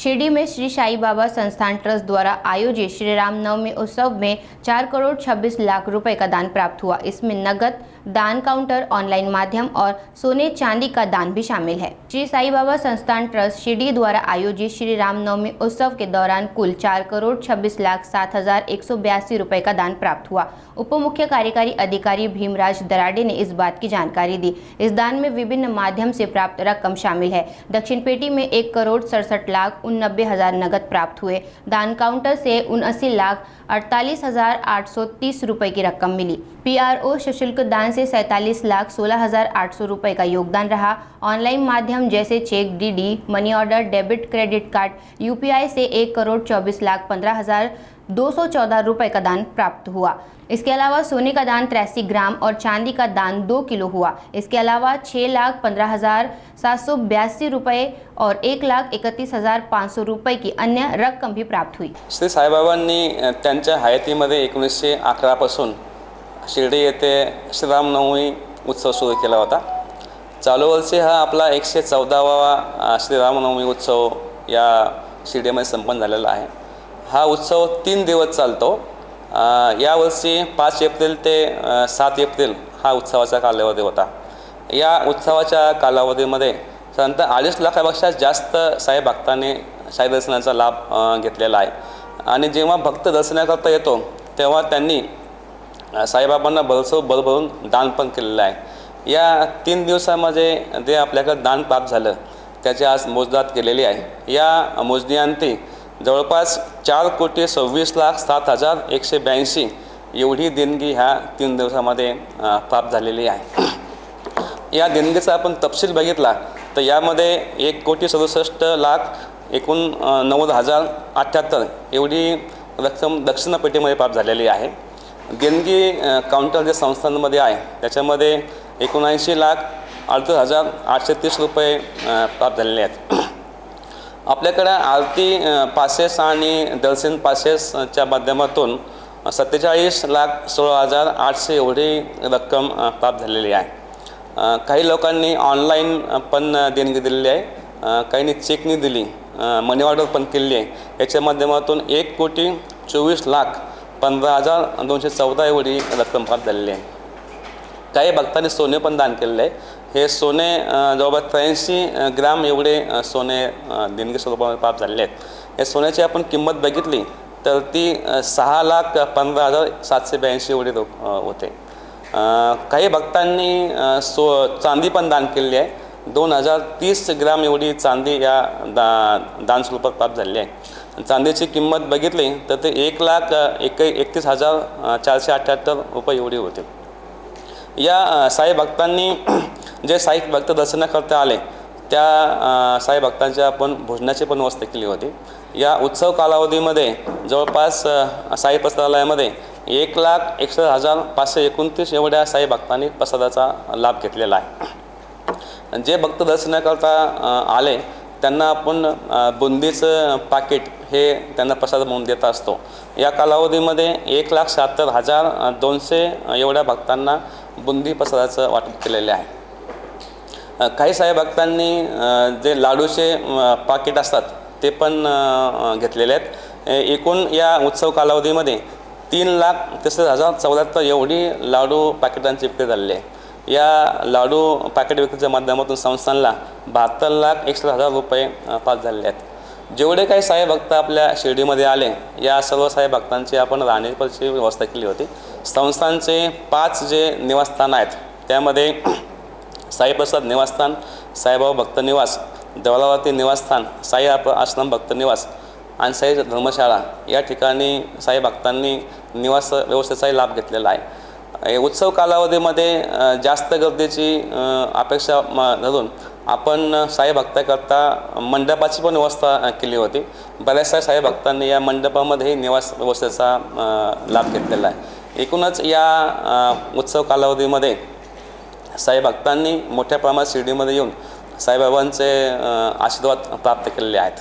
शिरडी में श्री साई बाबा संस्थान ट्रस्ट द्वारा आयोजित श्री राम नवमी उत्सव में 4 करोड़ 26 लाख रुपए का दान प्राप्त हुआ। इसमें नगद दान, काउंटर, ऑनलाइन माध्यम और सोने चांदी का दान भी शामिल है। श्री साई बाबा संस्थान ट्रस्ट शिरडी द्वारा आयोजित श्री राम नवमी उत्सव के दौरान कुल 4 करोड़ 26 लाख 7,182 रुपए का दान प्राप्त हुआ। उप मुख्य कार्यकारी अधिकारी भीमराज दराडे ने इस बात की जानकारी दी। इस दान में विभिन्न माध्यम से प्राप्त रकम शामिल है। दक्षिण पेटी में 1 करोड़ 67 लाख 89 हजार नगद प्राप्त हुए। दान काउंटर से 79 लाख 48,830 रुपए की रकम मिली। PRO सशुल्क दान से 47 लाख 16,800 रुपए का योगदान रहा। ऑनलाइन माध्यम जैसे cheque, DD, money order, debit, credit card, UPI से 1 करोड़ 24 लाख 15,214 रुपए का दान प्राप्त हुआ। इसके अलावा सोने का दान 83 ग्राम और चांदी का दान 2 किलो हुआ। इसके अलावा 6,15,782 रुपये और 1,31,500 रुपये की अन्य रक्कम भी प्राप्त हुई। श्री साईबाबांनी त्यांच्या हयातीमध्ये 1911 पासून शिर्डी येथे श्रीरामनवमी उत्सव सुरू केला होता। चालू वर्षी हा आपला 114वा श्रीरामनवमी उत्सव या शिर्डीमध्ये संपन्न झालेला आहे। हा उत्सव 3 दिवस चालतो। यावर्षी 5 एप्रिल ते 7 एप्रिल हा उत्सवाचा कालावधी होता। या उत्सवाच्या कालावधीमध्ये साधारणतः 2.5 लाखापेक्षा जास्त साई भक्तांनी साई दर्शनाचा लाभ घेतलेला आहे। आणि जेव्हा भक्त दर्शनाकरता येतो तेव्हा त्यांनी साईबाबांना भरभरून दान पण केलेलं आहे। या 3 दिवसामध्ये जे आपल्याकडे दान प्राप्त झालं त्याची आज मोजदाद केलेली आहे। या मोजणीअंती जवळपास 4,26,07,182 एवढी देणगी ह्या 3 दिवसामध्ये प्राप्त झालेली आहे। या देणगीचा आपण तपशील बघितला तर यामध्ये 1,67,89,078 एवढी रक्कम दक्षिण पेटीमध्ये प्राप्त झालेली आहे। देणगी काउंटर जे संस्थांमध्ये आहे त्याच्यामध्ये 79,38,830 रुपये प्राप्त झालेले आहेत। आपल्याकडे आरती पासेस आणि दर्शन पासेसच्या माध्यमातून 47,16,800 एवढी रक्कम प्राप्त झालेली आहे। काही लोकांनी ऑनलाईन पण देणगी दिलेली आहे, काहींनी चेकनी दिली, मनी ऑर्डर पण केली आहे। याच्या माध्यमातून 1,24,15,214 एवढी रक्कम प्राप्त झालेली आहे। काही भक्तांनी सोने पण दान केलेलं आहे। हे सोने जवळपास 83 ग्राम एवढे सोने देणगी स्वरूपामध्ये प्राप्त झालेले आहेत। या सोन्याची आपण किंमत बघितली तर ती 6,15,782 एवढी होते। काही भक्तांनी चांदी पण दान केलेली आहे। 2,030 ग्राम एवढी चांदी या दान स्वरूपात प्राप्त झालेली आहे। चांदीची किंमत बघितली तर ते 1,31,478 रुपये एवढी होते। या साई भक्तांनी जे साई भक्त दर्शनाकरता आले त्या साई भक्तांच्या आपण भोजनाची पण व्यवस्था केली होती। या उत्सव कालावधीमध्ये जवळपास साई प्रसादालयामध्ये 1,61,529 एवढ्या साई भक्तांनी प्रसादाचा लाभ घेतलेला आहे। जे भक्त दर्शनाकरता आले त्यांना आपण बुंदीचं पाकिट हे त्यांना प्रसाद म्हणून देत असतो। या कालावधीमध्ये 1,70,200 एवढ्या भक्तांना बुंदी प्रसादाचं वाटप केलेले आहे। काही साई भक्तांनी जे लाडूचे पाकिट असतात ते पण घेतलेले आहेत। एकूण या उत्सव कालावधीमध्ये 3,63,074 एवढी लाडू पाकिटांची विक्री झालेली आहे। या लाडू पॅकेट विक्रीच्या माध्यमातून संस्थांना 72,61,000 रुपये प्राप्त झालेले आहेत। जेवढे काही साई भक्त आपल्या शिर्डीमध्ये आले या सर्व साई भक्तांची आपण राहण्याची व्यवस्था केली होती। संस्थांचे 5 जे निवासस्थान आहेत त्यामध्ये साईप्रसाद निवासस्थान, साईबाबा भक्त निवास, देवलावती निवासस्थान, साई आश्रम भक्त निवास आणि साई धर्मशाळा या ठिकाणी साई भक्तांनी निवास व्यवस्थेचाही लाभ घेतलेला आहे। उत्सव कालावधीमध्ये जास्त गर्दीची अपेक्षा धरून आपण साई भक्ताकरता मंडपाची पण व्यवस्था केली होती। बऱ्याचशा साई भक्तांनी या मंडपामध्ये निवास व्यवस्थेचा लाभ घेतलेला आहे। एकूणच या उत्सव कालावधीमध्ये साई भक्तांनी मोठ्या प्रमाणात शिर्डीमध्ये येऊन साईबाबांचे आशीर्वाद प्राप्त केलेले आहेत।